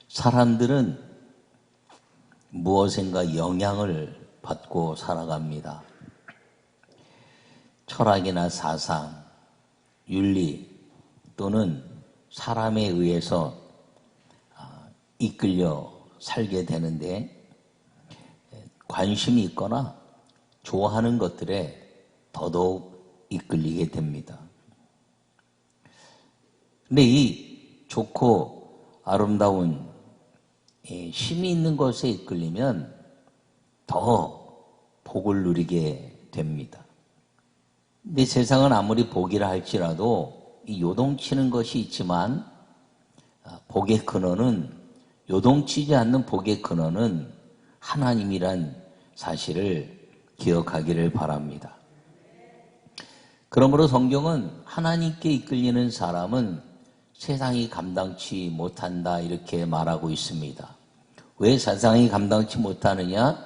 사람들은 무엇인가 영향을 받고 살아갑니다. 철학이나 사상, 윤리 또는 사람에 의해서 이끌려 살게 되는데 관심이 있거나 좋아하는 것들에 더더욱 이끌리게 됩니다. 근데 이 좋고 아름다운 힘이 있는 것에 이끌리면 더 복을 누리게 됩니다. 근데 세상은 아무리 복이라 할지라도 이 요동치는 것이 있지만 복의 근원은 요동치지 않는 복의 근원은 하나님이란 사실을 기억하기를 바랍니다. 그러므로 성경은 하나님께 이끌리는 사람은 세상이 감당치 못한다 이렇게 말하고 있습니다. 왜 세상이 감당치 못하느냐?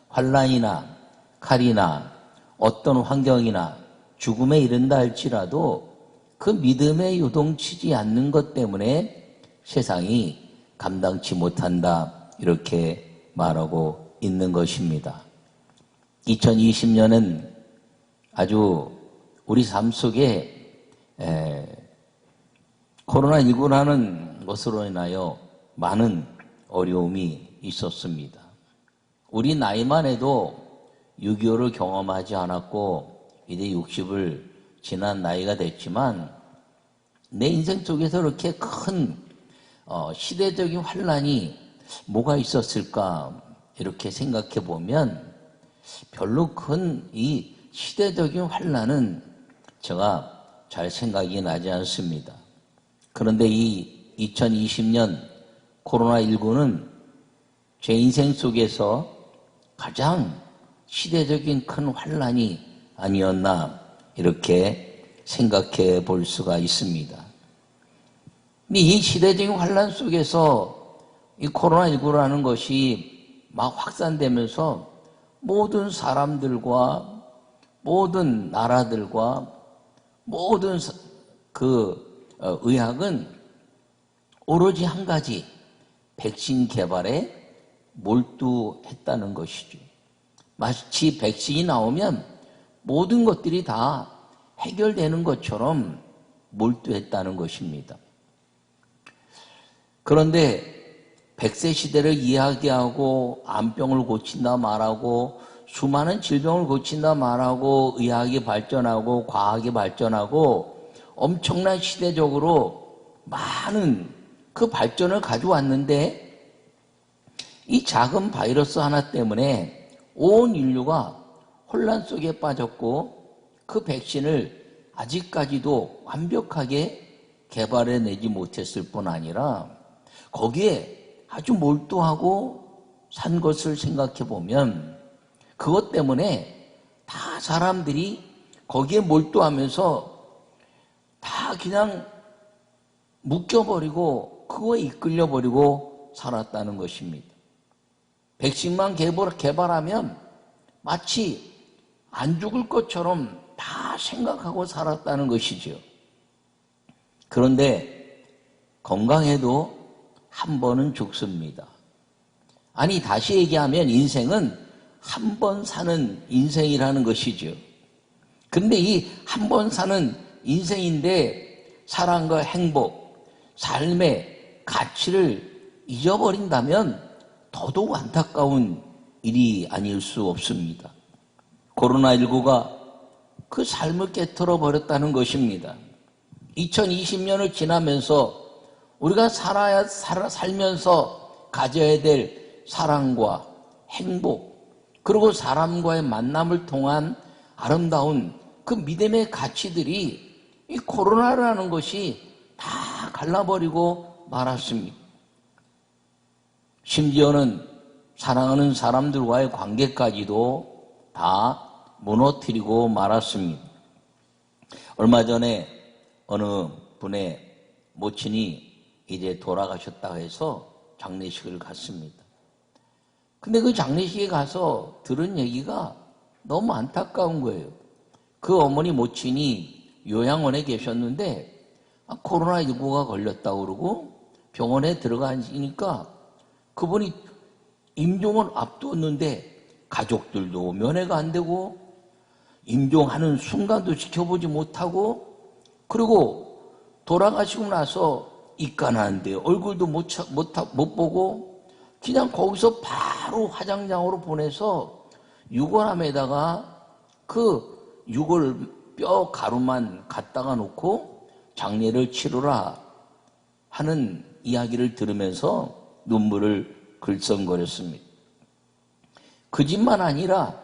환난이나 칼이나 어떤 환경이나 죽음에 이른다 할지라도 그 믿음에 요동치지 않는 것 때문에 세상이 감당치 못한다 이렇게 말하고 있는 것입니다. 2020년은 아주 우리 삶 속에 코로나19라는 것으로 인하여 많은 어려움이 있었습니다. 우리 나이만 해도 6.25를 경험하지 않았고 이제 60을 지난 나이가 됐지만 내 인생 속에서 이렇게 큰 시대적인 환란이 뭐가 있었을까 이렇게 생각해 보면 별로 큰 이 시대적인 환란은 제가 잘 생각이 나지 않습니다. 그런데 이 2020년 코로나19는 제 인생 속에서 가장 시대적인 큰 환란이 아니었나 이렇게 생각해 볼 수가 있습니다. 이 시대적인 환란 속에서 이 코로나19라는 것이 막 확산되면서 모든 사람들과 모든 나라들과 모든 의학은 오로지 한 가지 백신 개발에 몰두했다는 것이죠. 마치 백신이 나오면 모든 것들이 다 해결되는 것처럼 몰두했다는 것입니다. 그런데 100세 시대를 이야기하고 암병을 고친다 말하고 수많은 질병을 고친다 말하고 의학이 발전하고 과학이 발전하고 엄청난 시대적으로 많은 그 발전을 가져왔는데 이 작은 바이러스 하나 때문에 온 인류가 혼란 속에 빠졌고 그 백신을 아직까지도 완벽하게 개발해내지 못했을 뿐 아니라 거기에 아주 몰두하고 산 것을 생각해 보면 그것 때문에 다 사람들이 거기에 몰두하면서 다 그냥 묶여버리고 그거에 이끌려버리고 살았다는 것입니다. 백신만 개발하면 마치 안 죽을 것처럼 다 생각하고 살았다는 것이죠. 그런데 건강해도 한 번은 죽습니다. 아니 다시 얘기하면 인생은 한 번 사는 인생이라는 것이죠. 근데 이 한 번 사는 인생인데 사랑과 행복, 삶의 가치를 잊어버린다면 더더욱 안타까운 일이 아닐 수 없습니다. 코로나19가 그 삶을 깨트려 버렸다는 것입니다. 2020년을 지나면서 우리가 살면서 가져야 될 사랑과 행복, 그리고 사람과의 만남을 통한 아름다운 그 믿음의 가치들이 이 코로나라는 것이 다 갈라버리고 말았습니다. 심지어는 사랑하는 사람들과의 관계까지도 다 무너뜨리고 말았습니다. 얼마 전에 어느 분의 모친이 이제 돌아가셨다고 해서 장례식을 갔습니다. 근데 그 장례식에 가서 들은 얘기가 너무 안타까운 거예요. 그 어머니 모친이 요양원에 계셨는데 코로나19가 걸렸다고 그러고 병원에 들어가니까 그분이 임종을 앞두었는데 가족들도 면회가 안 되고 임종하는 순간도 지켜보지 못하고 그리고 돌아가시고 나서 입간하는데 얼굴도 못 보고 그냥 거기서 바로 화장장으로 보내서 유골함에다가 그 유골 뼈 가루만 갖다가 놓고 장례를 치르라 하는 이야기를 들으면서 눈물을 글썽거렸습니다. 그 집만 아니라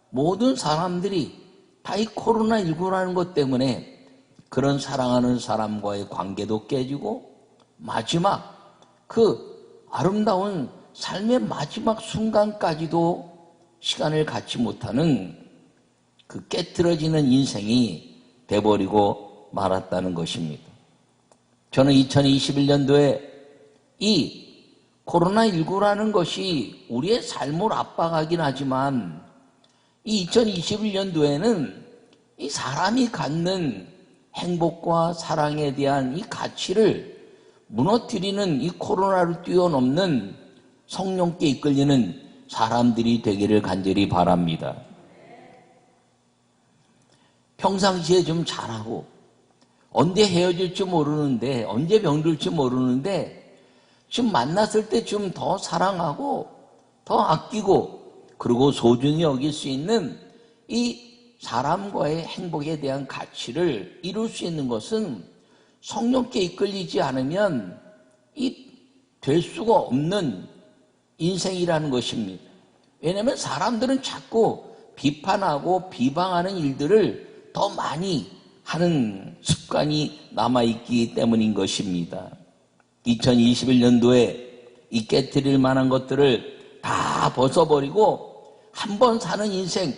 모든 사람들이 다 이 코로나19라는 것 때문에 그런 사랑하는 사람과의 관계도 깨지고 마지막 그 아름다운 삶의 마지막 순간까지도 시간을 갖지 못하는 그 깨트려지는 인생이 돼버리고 말았다는 것입니다. 저는 2021년도에 이 코로나19라는 것이 우리의 삶을 압박하긴 하지만 이 2021년도에는 이 사람이 갖는 행복과 사랑에 대한 이 가치를 무너뜨리는 이 코로나를 뛰어넘는 성령께 이끌리는 사람들이 되기를 간절히 바랍니다. 평상시에 좀 잘하고 언제 헤어질지 모르는데 언제 병들지 모르는데 좀 만났을 때 좀 더 사랑하고 더 아끼고 그리고 소중히 여길 수 있는 이 사람과의 행복에 대한 가치를 이룰 수 있는 것은 성령께 이끌리지 않으면 될 수가 없는 인생이라는 것입니다. 왜냐하면 사람들은 자꾸 비판하고 비방하는 일들을 더 많이 하는 습관이 남아있기 때문인 것입니다. 2021년도에 이 깨트릴 만한 것들을 다 벗어버리고 한 번 사는 인생,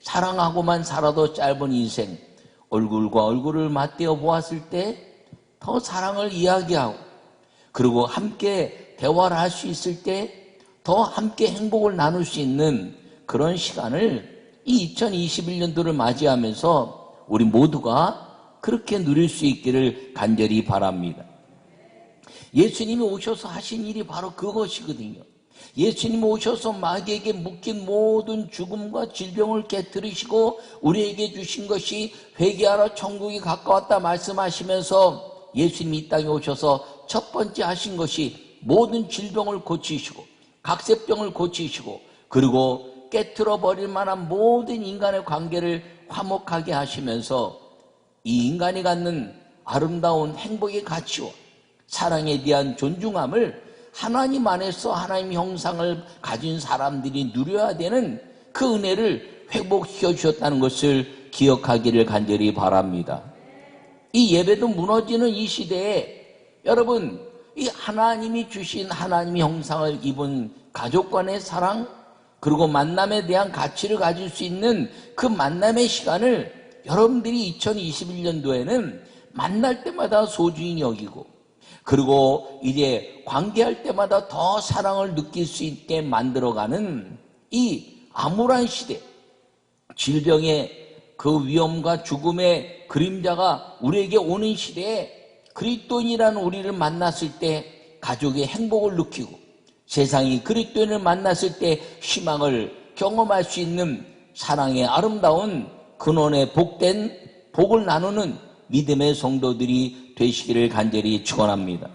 사랑하고만 살아도 짧은 인생, 얼굴과 얼굴을 맞대어 보았을 때 더 사랑을 이야기하고 그리고 함께 대화를 할 수 있을 때 더 함께 행복을 나눌 수 있는 그런 시간을 이 2021년도를 맞이하면서 우리 모두가 그렇게 누릴 수 있기를 간절히 바랍니다. 예수님이 오셔서 하신 일이 바로 그것이거든요. 예수님이 오셔서 마귀에게 묶인 모든 죽음과 질병을 깨뜨리시고 우리에게 주신 것이 회개하라 천국이 가까웠다 말씀하시면서 예수님이 이 땅에 오셔서 첫 번째 하신 것이 모든 질병을 고치시고 각색병을 고치시고 그리고 깨트려 버릴 만한 모든 인간의 관계를 화목하게 하시면서 이 인간이 갖는 아름다운 행복의 가치와 사랑에 대한 존중함을 하나님 안에서 하나님 형상을 가진 사람들이 누려야 되는 그 은혜를 회복시켜 주셨다는 것을 기억하기를 간절히 바랍니다. 이 예배도 무너지는 이 시대에 여러분 이 하나님이 주신 하나님의 형상을 입은 가족 간의 사랑 그리고 만남에 대한 가치를 가질 수 있는 그 만남의 시간을 여러분들이 2021년도에는 만날 때마다 소중히 여기고 그리고 이제 관계할 때마다 더 사랑을 느낄 수 있게 만들어가는 이 암울한 시대, 질병의 그 위험과 죽음의 그림자가 우리에게 오는 시대에 그리스도인이라는 우리를 만났을 때 가족의 행복을 느끼고 세상이 그리스도인을 만났을 때 희망을 경험할 수 있는 사랑의 아름다운 근원의 복된 복을 나누는 믿음의 성도들이 되시기를 간절히 축원합니다.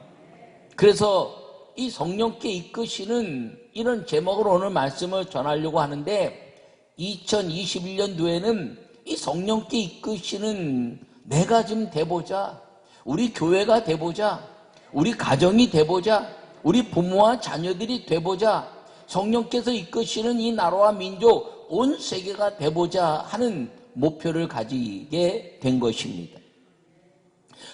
그래서 이 성령께 이끄시는 이런 제목으로 오늘 말씀을 전하려고 하는데 2021년도에는 이 성령께 이끄시는 내가 좀 돼보자, 우리 교회가 돼보자, 우리 가정이 돼보자, 우리 부모와 자녀들이 돼보자, 성령께서 이끄시는 이 나라와 민족 온 세계가 돼보자 하는 목표를 가지게 된 것입니다.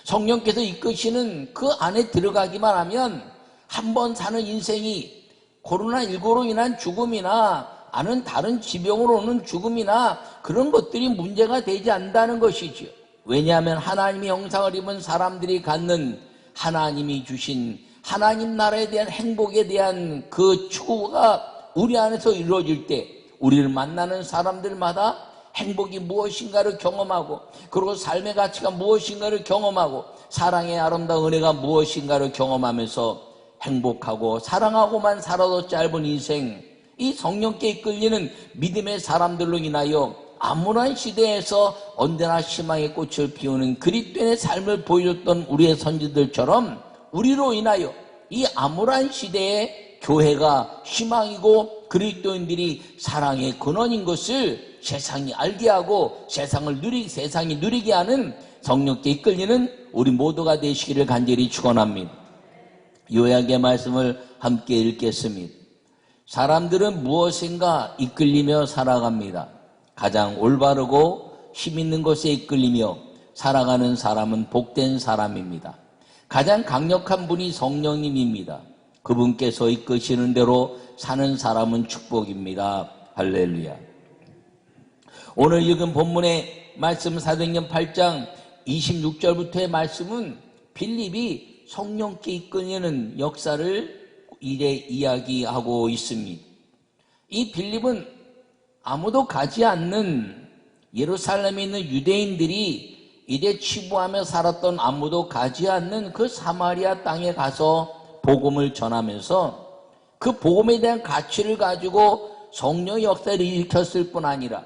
성령께서 이끄시는 그 안에 들어가기만 하면 한 번 사는 인생이 코로나19로 인한 죽음이나 아는 다른 지병으로 오는 죽음이나 그런 것들이 문제가 되지 않는다는 것이죠. 왜냐하면 하나님의 형상을 입은 사람들이 갖는 하나님이 주신 하나님 나라에 대한 행복에 대한 그 추구가 우리 안에서 이루어질 때 우리를 만나는 사람들마다 행복이 무엇인가를 경험하고, 그리고 삶의 가치가 무엇인가를 경험하고, 사랑의 아름다운 은혜가 무엇인가를 경험하면서 행복하고 사랑하고만 살아도 짧은 인생, 이 성령께 이끌리는 믿음의 사람들로 인하여 암울한 시대에서 언제나 희망의 꽃을 피우는 그리스도인의 삶을 보여줬던 우리의 선지들처럼, 우리로 인하여 이 암울한 시대에 교회가 희망이고 그리스도인들이 사랑의 근원인 것을 세상이 알게 하고 세상이 누리게 하는 성령께 이끌리는 우리 모두가 되시기를 간절히 축원합니다. 요약의 말씀을 함께 읽겠습니다. 사람들은 무엇인가 이끌리며 살아갑니다. 가장 올바르고 힘있는 것에 이끌리며 살아가는 사람은 복된 사람입니다. 가장 강력한 분이 성령님입니다. 그분께서 이끄시는 대로 사는 사람은 축복입니다. 할렐루야. 오늘 읽은 본문의 말씀 사도행전 8장 26절부터의 말씀은 빌립이 성령께 이끌리는 역사를 이제 이야기하고 있습니다. 이 빌립은 아무도 가지 않는 예루살렘에 있는 유대인들이 이제 치부하며 살았던 아무도 가지 않는 그 사마리아 땅에 가서 복음을 전하면서 그 복음에 대한 가치를 가지고 성령의 역사를 일으켰을 뿐 아니라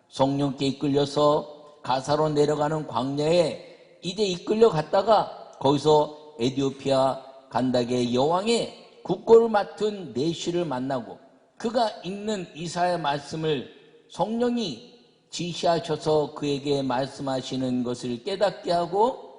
성령께 이끌려서 가사로 내려가는 광야에 이제 이끌려 갔다가 거기서 에티오피아 간다게 여왕의 국고를 맡은 내시를 만나고 그가 읽는 이사야 말씀을 성령이 지시하셔서 그에게 말씀하시는 것을 깨닫게 하고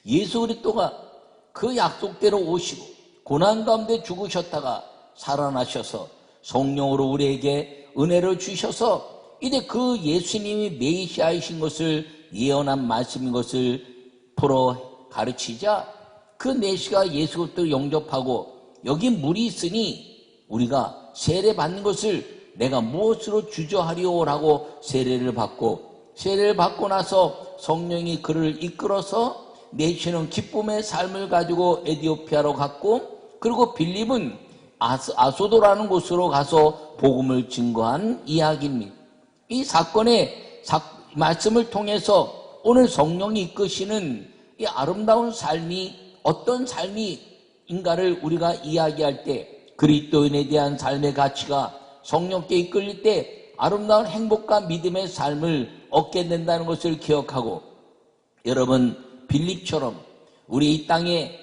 예수 그리스도가 그 약속대로 오시고 고난 가운데 죽으셨다가 살아나셔서 성령으로 우리에게 은혜를 주셔서 이제 그 예수님이 메시아이신 것을 예언한 말씀인 것을 풀어 가르치자 그 내시가 예수 그리스도를 영접하고 여기 물이 있으니 우리가 세례 받는 것을 내가 무엇으로 주저하리오라고 세례를 받고 나서 성령이 그를 이끌어서 내시는 기쁨의 삶을 가지고 에티오피아로 갔고 그리고 빌립은 아소도라는 곳으로 가서 복음을 증거한 이야기입니다. 이 사건의 말씀을 통해서 오늘 성령이 이끄시는 이 아름다운 삶이 어떤 삶인가를 우리가 이야기할 때 그리스도인에 대한 삶의 가치가 성령께 이끌릴 때 아름다운 행복과 믿음의 삶을 얻게 된다는 것을 기억하고 여러분 빌립처럼 우리 이 땅에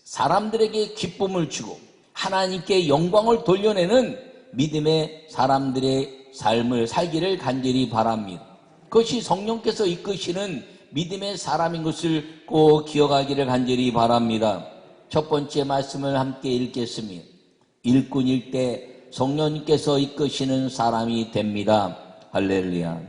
사람들에게 기쁨을 주고 하나님께 영광을 돌려내는 믿음의 사람들의 삶을 살기를 간절히 바랍니다. 그것이 성령께서 이끄시는 믿음의 사람인 것을 꼭 기억하기를 간절히 바랍니다. 첫 번째 말씀을 함께 읽겠습니다. 일꾼일 때 성령님께서 이끄시는 사람이 됩니다. 할렐루야.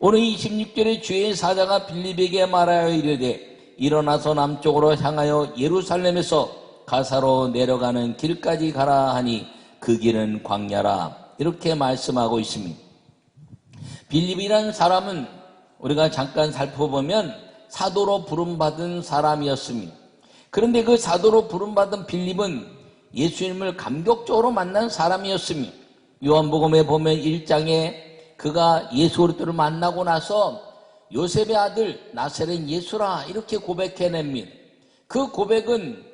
오늘 26절에 주의 사자가 빌립에게 말하여 이르되 일어나서 남쪽으로 향하여 예루살렘에서 가사로 내려가는 길까지 가라 하니 그 길은 광야라. 이렇게 말씀하고 있습니다. 빌립이라는 사람은 우리가 잠깐 살펴보면 사도로 부름받은 사람이었습니다. 그런데 그 사도로 부름받은 빌립은 예수님을 감격적으로 만난 사람이었습니다. 요한복음에 보면 1장에 그가 예수 그리스도를 만나고 나서 요셉의 아들 나사렛 예수라 이렇게 고백해냅니다. 그 고백은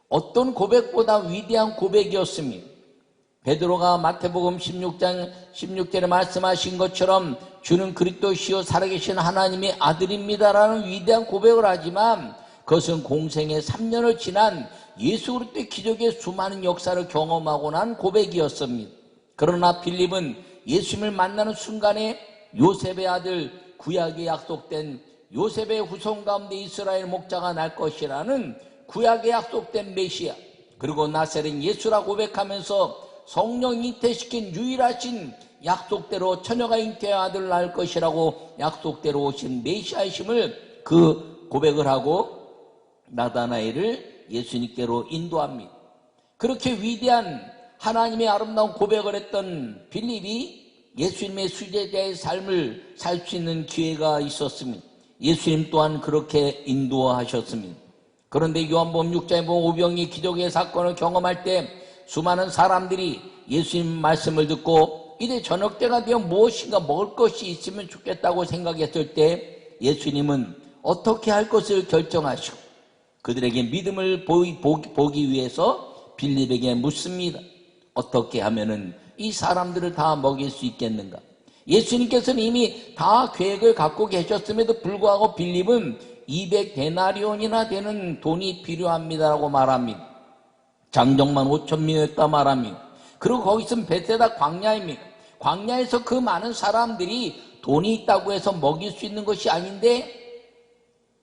어떤 고백보다 위대한 고백이었습니다. 베드로가 마태복음 16장 16절에 말씀하신 것처럼 주는 그리스도시요 살아계신 하나님의 아들입니다라는 위대한 고백을 하지만 그것은 공생의 3년을 지난 예수 그리스도의 기적의 수많은 역사를 경험하고 난 고백이었습니다. 그러나 빌립은 예수님을 만나는 순간에 요셉의 아들 구약에 약속된 요셉의 후손 가운데 이스라엘 목자가 날 것이라는 구약에 약속된 메시아 그리고 나사렛 예수라 고백하면서 성령 잉태시킨 유일하신 약속대로 처녀가 잉태한 아들을 낳을 것이라고 약속대로 오신 메시아이심을 그 고백을 하고 나다나엘을 예수님께로 인도합니다. 그렇게 위대한 하나님의 아름다운 고백을 했던 빌립이 예수님의 수제자의 삶을 살 수 있는 기회가 있었습니다. 예수님 또한 그렇게 인도하셨습니다. 그런데 요한복음 6장에 보면 오병이 기적의 사건을 경험할 때 수많은 사람들이 예수님 말씀을 듣고 이제 저녁 때가 되면 무엇인가 먹을 것이 있으면 좋겠다고 생각했을 때 예수님은 어떻게 할 것을 결정하시고 그들에게 믿음을 보기 위해서 빌립에게 묻습니다. 어떻게 하면은 이 사람들을 다 먹일 수 있겠는가? 예수님께서는 이미 다 계획을 갖고 계셨음에도 불구하고 빌립은 200데나리온이나 되는 돈이 필요합니다라고 말합니다. 장정만 5,000명이었다 말합니다. 그리고 거기서는 베세다 광야입니다. 광야에서 그 많은 사람들이 돈이 있다고 해서 먹일 수 있는 것이 아닌데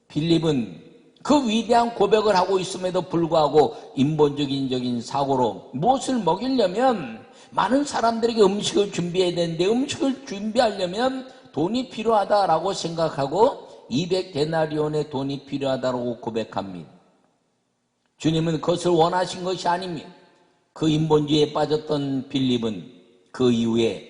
빌립은 그 위대한 고백을 하고 있음에도 불구하고 인본적인 사고로 무엇을 먹이려면 많은 사람들에게 음식을 준비해야 되는데 음식을 준비하려면 돈이 필요하다라고 생각하고 200데나리온의 돈이 필요하다고 고백합니다. 주님은 그것을 원하신 것이 아닙니다. 그 인본주의에 빠졌던 빌립은 그 이후에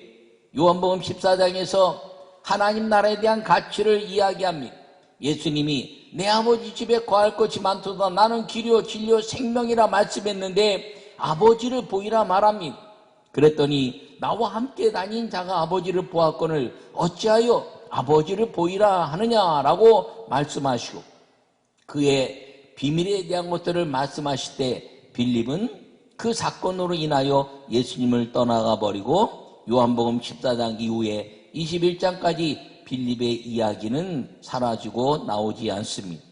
요한복음 14장에서 하나님 나라에 대한 가치를 이야기합니다. 예수님이 내 아버지 집에 거할 것이 많도다. 나는 길이요 진리요 생명이라 말씀했는데 아버지를 보이라 말합니다. 그랬더니 나와 함께 다닌 자가 아버지를 보았거늘 어찌하여 아버지를 보이라 하느냐라고 말씀하시고 그의 비밀에 대한 것들을 말씀하실 때 빌립은 그 사건으로 인하여 예수님을 떠나가 버리고 요한복음 14장 이후에 21장까지 빌립의 이야기는 사라지고 나오지 않습니다.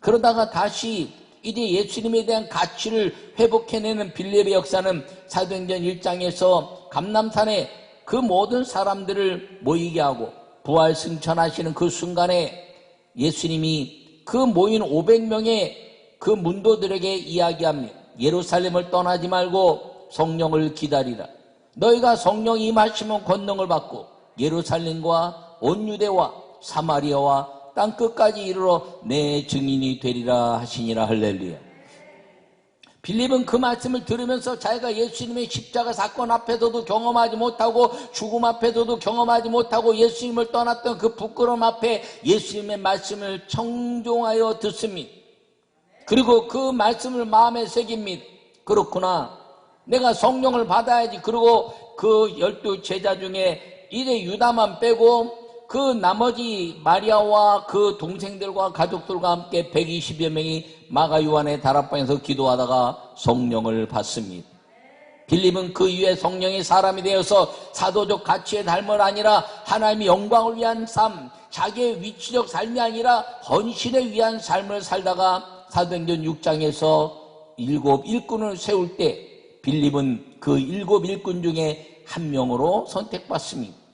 그러다가 다시 이제 예수님에 대한 가치를 회복해내는 빌립의 역사는 사도행전 1장에서 감람산에 그 모든 사람들을 모이게 하고 부활 승천하시는 그 순간에 예수님이 그 모인 500명의 그 문도들에게 이야기합니다. 예루살렘을 떠나지 말고 성령을 기다리라. 너희가 성령이 임하시면 권능을 받고 예루살렘과 온 유대와 사마리아와 땅끝까지 이르러 내 증인이 되리라 하시니라. 할렐루야. 빌립은 그 말씀을 들으면서 자기가 예수님의 십자가 사건 앞에서도 경험하지 못하고 죽음 앞에서도 경험하지 못하고 예수님을 떠났던 그 부끄러움 앞에 예수님의 말씀을 청종하여 듣습니다. 그리고 그 말씀을 마음에 새깁니다. 그렇구나. 내가 성령을 받아야지. 그리고 그 12 제자 중에 이제 유다만 빼고 그 나머지 마리아와 그 동생들과 가족들과 함께 120여 명이 마가 요한의 다락방에서 기도하다가 성령을 받습니다. 빌립은 그 이후에 성령의 사람이 되어서 사도적 가치의 삶을 아니라 하나님의 영광을 위한 삶, 자기의 위치적 삶이 아니라 헌신을 위한 삶을 살다가 사도행전 6장에서 7 일꾼을 세울 때 빌립은 그 7 일꾼 중에 한 명으로 선택받습니다.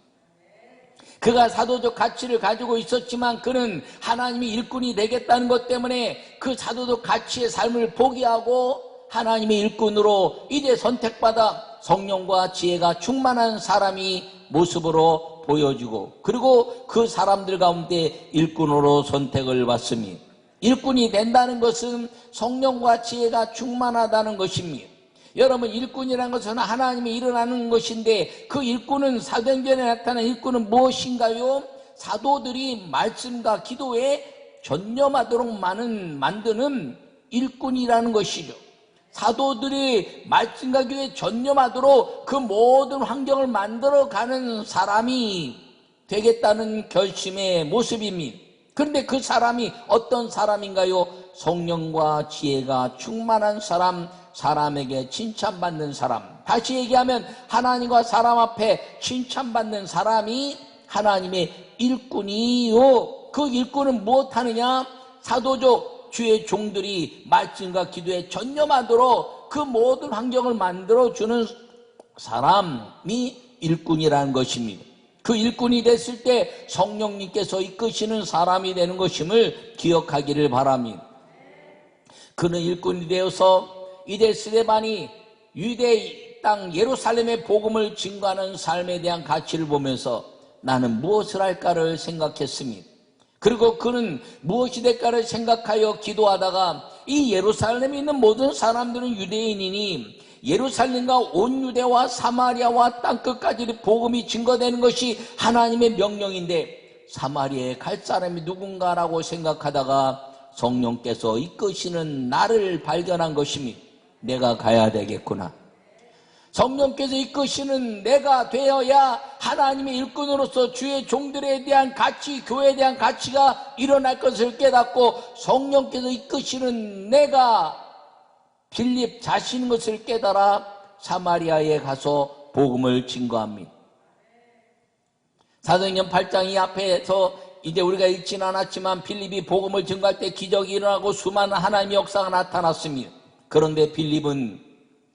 그가 사도적 가치를 가지고 있었지만 그는 하나님의 일꾼이 되겠다는 것 때문에 그 사도적 가치의 삶을 포기하고 하나님의 일꾼으로 이제 선택받아 성령과 지혜가 충만한 사람이 모습으로 보여지고 그리고 그 사람들 가운데 일꾼으로 선택을 받습니다. 일꾼이 된다는 것은 성령과 지혜가 충만하다는 것입니다. 여러분, 일꾼이라는 것은 하나님이 일어나는 것인데 그 일꾼은 사도행전에 나타난 일꾼은 무엇인가요? 사도들이 말씀과 기도에 전념하도록 만드는 일꾼이라는 것이죠. 사도들이 말씀과 기도에 전념하도록 그 모든 환경을 만들어가는 사람이 되겠다는 결심의 모습입니다. 그런데 그 사람이 어떤 사람인가요? 성령과 지혜가 충만한 사람, 사람에게 칭찬받는 사람. 다시 얘기하면 하나님과 사람 앞에 칭찬받는 사람이 하나님의 일꾼이요. 그 일꾼은 무엇하느냐? 사도적 주의 종들이 말씀과 기도에 전념하도록 그 모든 환경을 만들어주는 사람이 일꾼이라는 것입니다. 그 일꾼이 됐을 때 성령님께서 이끄시는 사람이 되는 것임을 기억하기를 바랍니다. 그는 일꾼이 되어서 이제 스데반이 유대 땅 예루살렘의 복음을 증거하는 삶에 대한 가치를 보면서 나는 무엇을 할까를 생각했습니다. 그리고 그는 무엇이 될까를 생각하여 기도하다가 이 예루살렘에 있는 모든 사람들은 유대인이니 예루살렘과 온 유대와 사마리아와 땅끝까지 복음이 증거되는 것이 하나님의 명령인데 사마리아에 갈 사람이 누군가라고 생각하다가 성령께서 이끄시는 나를 발견한 것입니다. 내가 가야 되겠구나. 성령께서 이끄시는 내가 되어야 하나님의 일꾼으로서 주의 종들에 대한 가치, 교회에 대한 가치가 일어날 것을 깨닫고, 성령께서 이끄시는 내가 빌립 자신인 것을 깨달아 사마리아에 가서 복음을 증거합니다. 사도행전 8장 이 앞에서 이제 우리가 읽지는 않았지만 빌립이 복음을 증거할 때 기적이 일어나고 수많은 하나님의 역사가 나타났습니다. 그런데 빌립은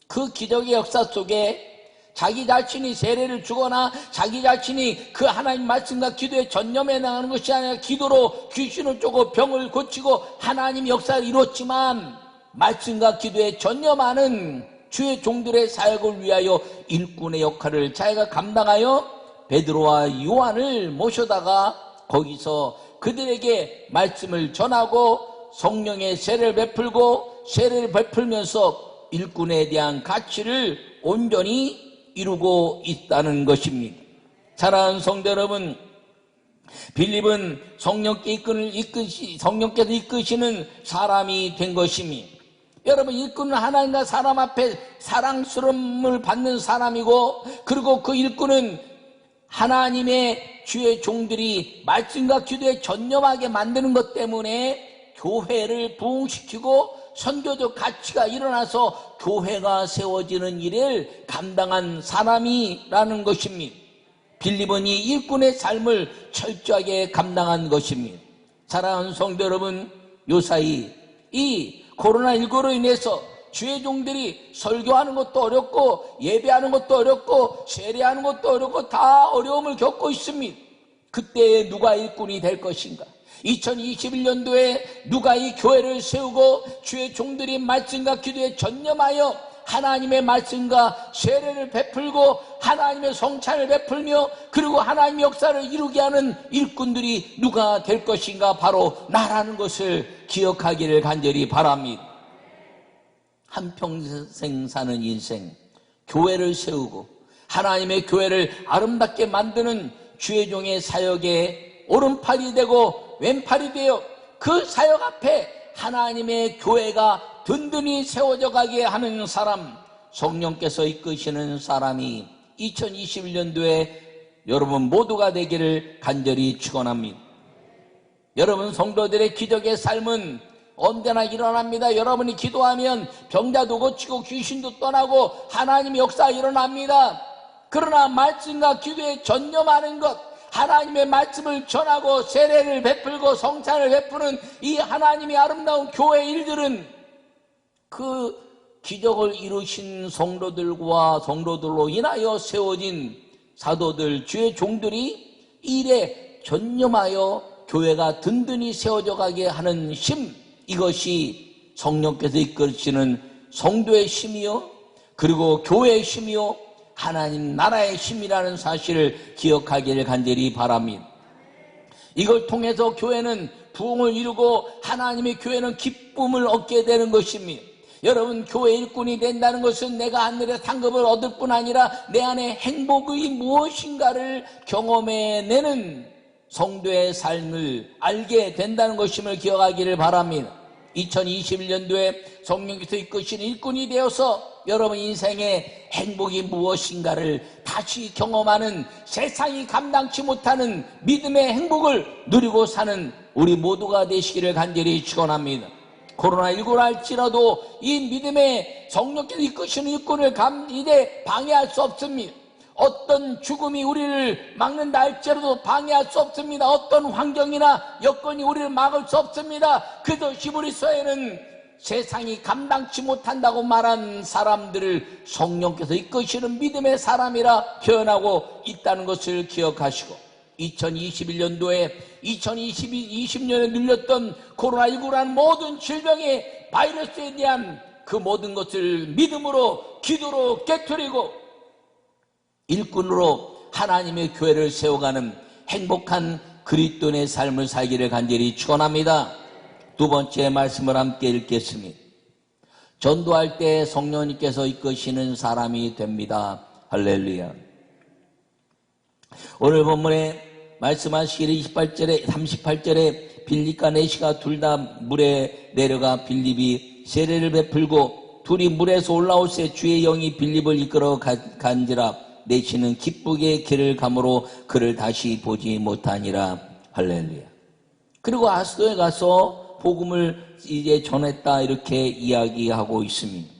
그 기적의 역사 속에 자기 자신이 세례를 주거나 자기 자신이 그 하나님 말씀과 기도에 전념해 나가는 것이 아니라 기도로 귀신을 쫓고 병을 고치고 하나님 역사를 이뤘지만, 말씀과 기도에 전념하는 주의 종들의 사역을 위하여 일꾼의 역할을 자기가 감당하여 베드로와 요한을 모셔다가 거기서 그들에게 말씀을 전하고 성령의 세례를 베풀고, 세례를 베풀면서 일꾼에 대한 가치를 온전히 이루고 있다는 것입니다. 사랑하는 성도 여러분, 빌립은 성령께서 이끄시는 사람이 된 것입니다. 여러분, 일꾼은 하나님과 사람 앞에 사랑스러움을 받는 사람이고, 그리고 그 일꾼은 하나님의 주의 종들이 말씀과 기도에 전념하게 만드는 것 때문에 교회를 부흥시키고 선교적 가치가 일어나서 교회가 세워지는 일을 감당한 사람이라는 것입니다. 빌립은 이 일꾼의 삶을 철저하게 감당한 것입니다. 사랑하는 성도 여러분, 요사이 이 코로나19로 인해서 주의 종들이 설교하는 것도 어렵고 예배하는 것도 어렵고 세례하는 것도 어렵고 다 어려움을 겪고 있습니다. 그때에 누가 일꾼이 될 것인가? 2021년도에 누가 이 교회를 세우고 주의 종들이 말씀과 기도에 전념하여 하나님의 말씀과 세례를 베풀고 하나님의 성찬을 베풀며 그리고 하나님의 역사를 이루게 하는 일꾼들이 누가 될 것인가? 바로 나라는 것을 기억하기를 간절히 바랍니다. 한평생 사는 인생, 교회를 세우고 하나님의 교회를 아름답게 만드는 주의 종의 사역에 오른팔이 되고 왼팔이 되어 그 사역 앞에 하나님의 교회가 든든히 세워져 가게 하는 사람, 성령께서 이끄시는 사람이 2021년도에 여러분 모두가 되기를 간절히 축원합니다. 여러분 성도들의 기적의 삶은 언제나 일어납니다. 여러분이 기도하면 병자도 고치고 귀신도 떠나고 하나님의 역사가 일어납니다. 그러나 말씀과 기도에 전념하는 것, 하나님의 말씀을 전하고 세례를 베풀고 성찬을 베푸는 이 하나님의 아름다운 교회 일들은 그 기적을 이루신 성도들과 성도들로 인하여 세워진 사도들, 주의 종들이 일에 전념하여 교회가 든든히 세워져 가게 하는 힘, 이것이 성령께서 이끌으시는 성도의 힘이요, 그리고 교회의 힘이요, 하나님 나라의 힘이라는 사실을 기억하기를 간절히 바랍니다. 이걸 통해서 교회는 부흥을 이루고 하나님의 교회는 기쁨을 얻게 되는 것입니다. 여러분, 교회 일꾼이 된다는 것은 내가 하늘의 상급을 얻을 뿐 아니라 내 안에 행복이 무엇인가를 경험해내는 성도의 삶을 알게 된다는 것임을 기억하기를 바랍니다. 2021년도에 성령께서 이끄신 일꾼이 되어서 여러분 인생의 행복이 무엇인가를 다시 경험하는, 세상이 감당치 못하는 믿음의 행복을 누리고 사는 우리 모두가 되시기를 간절히 축원합니다. 코로나19를 할지라도 이 믿음의 성령께서 이끄시는 일꾼을 이제 방해할 수 없습니다. 어떤 죽음이 우리를 막는다 할지라도 방해할 수 없습니다. 어떤 환경이나 여건이 우리를 막을 수 없습니다. 그저 히브리서에는 세상이 감당치 못한다고 말한 사람들을 성령께서 이끄시는 믿음의 사람이라 표현하고 있다는 것을 기억하시고, 2021년도에 2020년에 눌렸던 코로나19라는 모든 질병의 바이러스에 대한 그 모든 것을 믿음으로 기도로 깨트리고 일꾼으로 하나님의 교회를 세워가는 행복한 그리스도인의 삶을 살기를 간절히 축원합니다. 두 번째 말씀을 함께 읽겠습니다. 전도할 때 성령님께서 이끄시는 사람이 됩니다. 할렐루야. 오늘 본문에 말씀하시기를 38절에 빌립과 내시가 둘 다 물에 내려가 빌립이 세례를 베풀고 둘이 물에서 올라올새 주의 영이 빌립을 이끌어 간지라 내시는 기쁘게 길을 가므로 그를 다시 보지 못하니라. 할렐루야. 그리고 아스도에 가서 복음을 이제 전했다 이렇게 이야기하고 있습니다.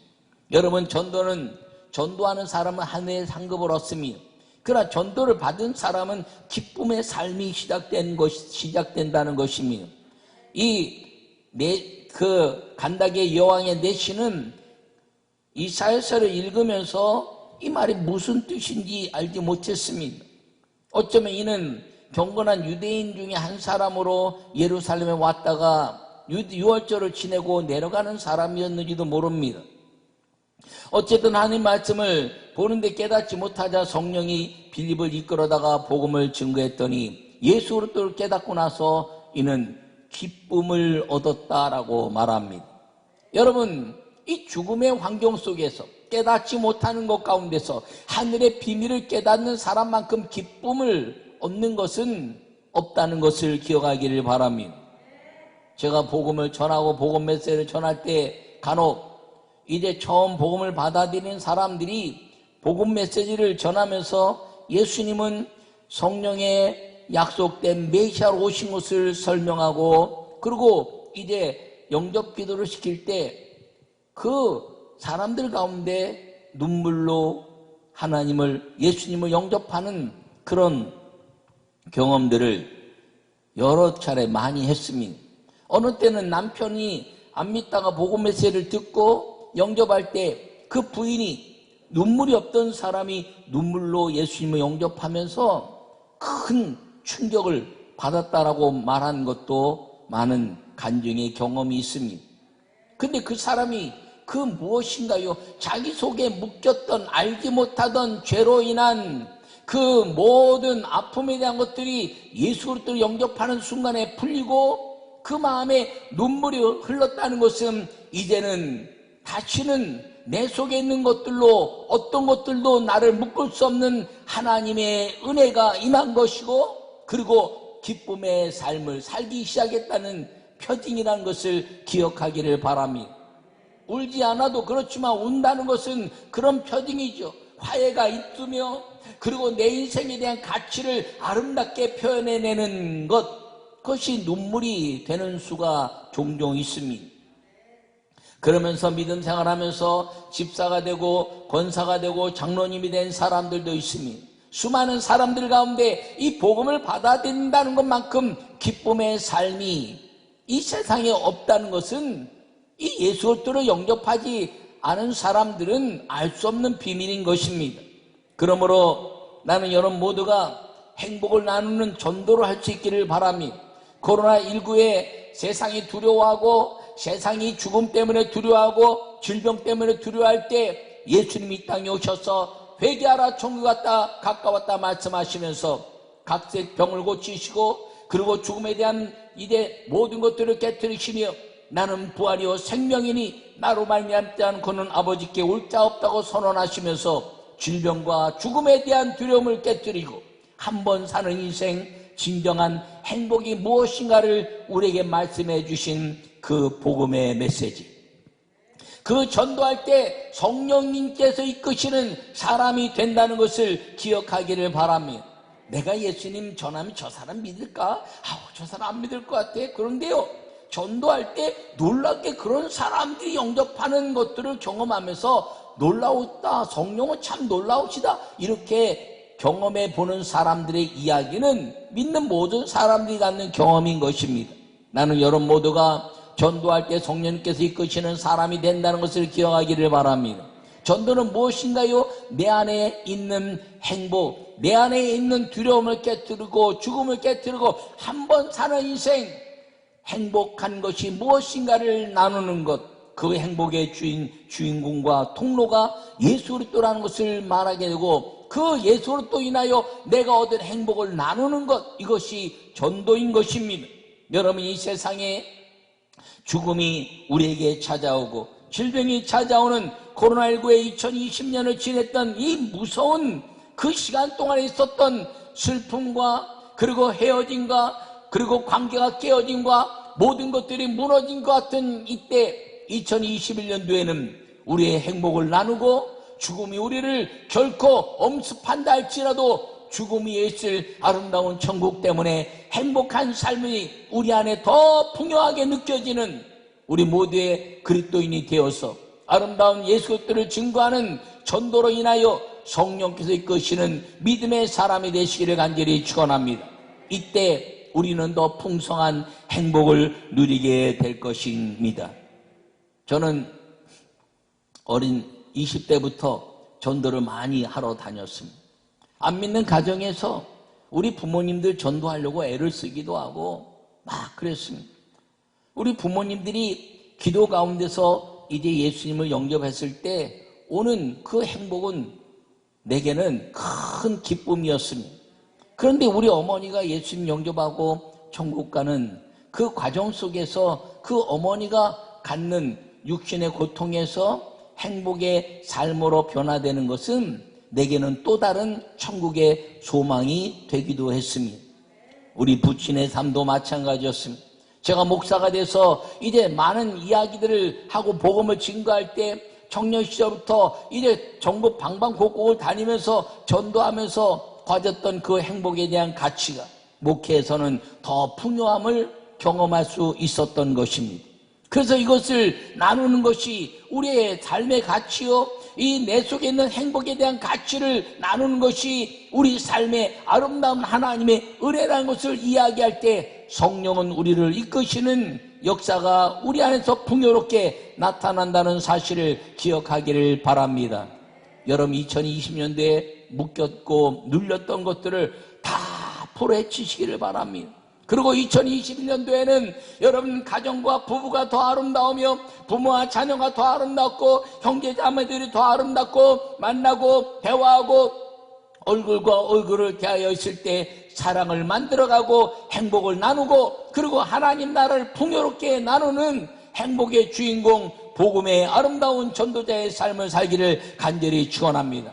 여러분, 전도하는 사람은 하늘의 상급을 얻습니다. 그러나 전도를 받은 사람은 기쁨의 삶이 시작된다는 것입니다. 간다게 여왕의 내시는 이사야서를 읽으면서 이 말이 무슨 뜻인지 알지 못했습니다. 어쩌면 이는 경건한 유대인 중에 한 사람으로 예루살렘에 왔다가 유월절을 지내고 내려가는 사람이었는지도 모릅니다. 어쨌든 하나님 말씀을 보는데 깨닫지 못하자 성령이 빌립을 이끌어다가 복음을 증거했더니 예수 그리스도를 깨닫고 나서 이는 기쁨을 얻었다라고 말합니다. 여러분, 이 죽음의 환경 속에서 깨닫지 못하는 것 가운데서 하늘의 비밀을 깨닫는 사람만큼 기쁨을 얻는 것은 없다는 것을 기억하기를 바랍니다. 제가 복음을 전하고 복음 메시지를 전할 때 간혹 이제 처음 복음을 받아들이는 사람들이 복음 메시지를 전하면서 예수님은 성령의 약속된 메시아로 오신 것을 설명하고, 그리고 이제 영접 기도를 시킬 때 그 사람들 가운데 눈물로 예수님을 영접하는 그런 경험들을 여러 차례 많이 했습니다. 어느 때는 남편이 안 믿다가 복음 메시지를 듣고 영접할 때 그 부인이 눈물이 없던 사람이 눈물로 예수님을 영접하면서 큰 충격을 받았다라고 말한 것도 많은 간증의 경험이 있습니다. 근데 그 사람이 그 무엇인가요? 자기 속에 묶였던 알지 못하던 죄로 인한 그 모든 아픔에 대한 것들이 예수 그리스도를 영접하는 순간에 풀리고 그 마음에 눈물이 흘렀다는 것은 이제는 다시는 내 속에 있는 것들로 어떤 것들도 나를 묶을 수 없는 하나님의 은혜가 임한 것이고, 그리고 기쁨의 삶을 살기 시작했다는 표징이라는 것을 기억하기를 바랍니다. 울지 않아도 그렇지만 운다는 것은 그런 표징이죠. 화해가 있으며 그리고 내 인생에 대한 가치를 아름답게 표현해내는 그것이 눈물이 되는 수가 종종 있습니다. 그러면서 믿음 생활하면서 집사가 되고 권사가 되고 장로님이 된 사람들도 있습니다. 수많은 사람들 가운데 이 복음을 받아들인다는 것만큼 기쁨의 삶이 이 세상에 없다는 것은 이 예수 그리스도를 영접하지 않은 사람들은 알 수 없는 비밀인 것입니다. 그러므로 나는 여러분 모두가 행복을 나누는 전도를 할 수 있기를 바랍니다. 코로나19에 세상이 두려워하고 세상이 죽음 때문에 두려워하고 질병 때문에 두려워할 때 예수님이 이 땅에 오셔서 회개하라, 천국이 가까웠다 말씀하시면서 각색 병을 고치시고, 그리고 죽음에 대한 이제 모든 것들을 깨뜨리시며 나는 부활이요 생명이니 나로 말미암지 않고는 아버지께 올 자 없다고 선언하시면서 질병과 죽음에 대한 두려움을 깨뜨리고 한 번 사는 인생 진정한 행복이 무엇인가를 우리에게 말씀해 주신 그 복음의 메시지, 그 전도할 때 성령님께서 이끄시는 사람이 된다는 것을 기억하기를 바랍니다. 내가 예수님 전하면 저 사람 믿을까? 저 사람 안 믿을 것 같아. 그런데요, 전도할 때 놀랍게 그런 사람들이 영접하는 것들을 경험하면서 놀라웠다, 성령은 참 놀라우시다, 이렇게 경험해 보는 사람들의 이야기는 믿는 모든 사람들이 갖는 경험인 것입니다. 나는 여러분 모두가 전도할 때 성령님께서 이끄시는 사람이 된다는 것을 기억하기를 바랍니다. 전도는 무엇인가요? 내 안에 있는 행복, 내 안에 있는 두려움을 깨뜨리고 죽음을 깨뜨리고 한 번 사는 인생, 행복한 것이 무엇인가를 나누는 것, 그 행복의 주인공과 통로가 예수 그리스도라는 것을 말하게 되고, 그 예수 그리스도로 인하여 내가 얻은 행복을 나누는 것, 이것이 전도인 것입니다. 여러분, 이 세상에 죽음이 우리에게 찾아오고 질병이 찾아오는 코로나19의 2020년을 지냈던 이 무서운 그 시간 동안에 있었던 슬픔과 그리고 헤어짐과 그리고 관계가 깨어짐과 모든 것들이 무너진 것 같은 이때 2021년도에는 우리의 행복을 나누고 죽음이 우리를 결코 엄습한다 할지라도 죽음 위에 있을 아름다운 천국 때문에 행복한 삶이 우리 안에 더 풍요하게 느껴지는 우리 모두의 그리스도인이 되어서 아름다운 예수 그리스도를 증거하는 전도로 인하여 성령께서 이끄시는 믿음의 사람이 되시기를 간절히 축원합니다. 이때 우리는 더 풍성한 행복을 누리게 될 것입니다. 저는 어린 20대부터 전도를 많이 하러 다녔습니다. 안 믿는 가정에서 우리 부모님들 전도하려고 애를 쓰기도 하고 막 그랬습니다. 우리 부모님들이 기도 가운데서 이제 예수님을 영접했을 때 오는 그 행복은 내게는 큰 기쁨이었습니다. 그런데 우리 어머니가 예수님 영접하고 천국 가는 그 과정 속에서 그 어머니가 갖는 육신의 고통에서 행복의 삶으로 변화되는 것은 내게는 또 다른 천국의 소망이 되기도 했습니다. 우리 부친의 삶도 마찬가지였습니다. 제가 목사가 돼서 이제 많은 이야기들을 하고 복음을 증거할 때 청년 시절부터 이제 전국 방방곡곡을 다니면서 전도하면서 가졌던 그 행복에 대한 가치가 목회에서는 더 풍요함을 경험할 수 있었던 것입니다. 그래서 이것을 나누는 것이 우리의 삶의 가치요, 이 내 속에 있는 행복에 대한 가치를 나누는 것이 우리 삶의 아름다운 하나님의 은혜라는 것을 이야기할 때 성령은 우리를 이끄시는 역사가 우리 안에서 풍요롭게 나타난다는 사실을 기억하기를 바랍니다. 여러분 2020년도에 묶였고 눌렸던 것들을 다 풀어헤치시기를 바랍니다. 그리고 2021년도에는 여러분 가정과 부부가 더 아름다우며 부모와 자녀가 더 아름답고 형제자매들이 더 아름답고 만나고 대화하고 얼굴과 얼굴을 대하여 있을 때 사랑을 만들어가고 행복을 나누고 그리고 하나님 나라를 풍요롭게 나누는 행복의 주인공 복음의 아름다운 전도자의 삶을 살기를 간절히 축원합니다.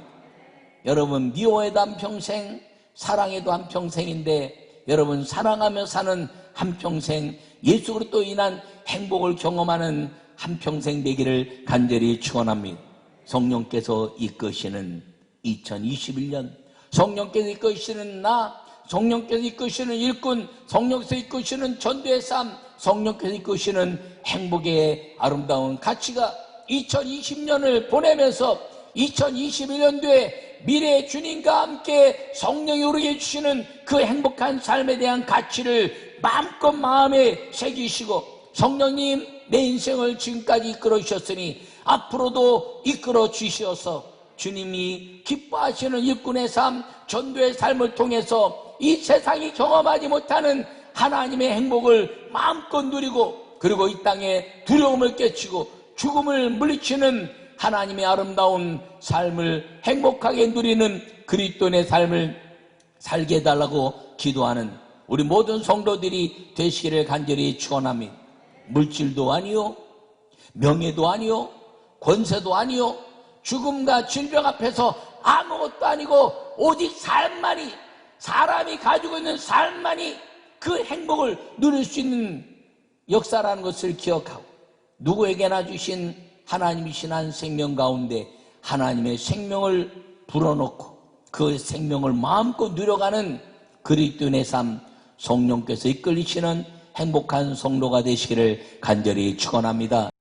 여러분 미워해도 한평생 사랑해도 한평생인데 여러분 사랑하며 사는 한평생 예수 그리스도로 인한 행복을 경험하는 한평생 되기를 간절히 축원합니다. 성령께서 이끄시는 2021년 성령께서 이끄시는 나 성령께서 이끄시는 일꾼 성령께서 이끄시는 전도의 삶 성령께서 이끄시는 행복의 아름다운 가치가 2020년을 보내면서 2021년도에 미래의 주님과 함께 성령이 우리에게 주시는 그 행복한 삶에 대한 가치를 마음껏 마음에 새기시고 성령님 내 인생을 지금까지 이끌어 주셨으니 앞으로도 이끌어 주시어서 주님이 기뻐하시는 일꾼의 삶, 전도의 삶을 통해서 이 세상이 경험하지 못하는 하나님의 행복을 마음껏 누리고 그리고 이 땅에 두려움을 깨치고 죽음을 물리치는 하나님의 아름다운 삶을 행복하게 누리는 그리스도인의 삶을 살게 해달라고 기도하는 우리 모든 성도들이 되시기를 간절히 축원합니다. 물질도 아니요 명예도 아니요 권세도 아니요 죽음과 질병 앞에서 아무것도 아니고 오직 삶만이 사람이 가지고 있는 삶만이 그 행복을 누릴 수 있는 역사라는 것을 기억하고 누구에게나 주신 하나님이신 한 생명 가운데 하나님의 생명을 불어넣고 그 생명을 마음껏 누려가는 그리스도인의 삶 성령께서 이끌리시는 행복한 성도가 되시기를 간절히 축원합니다.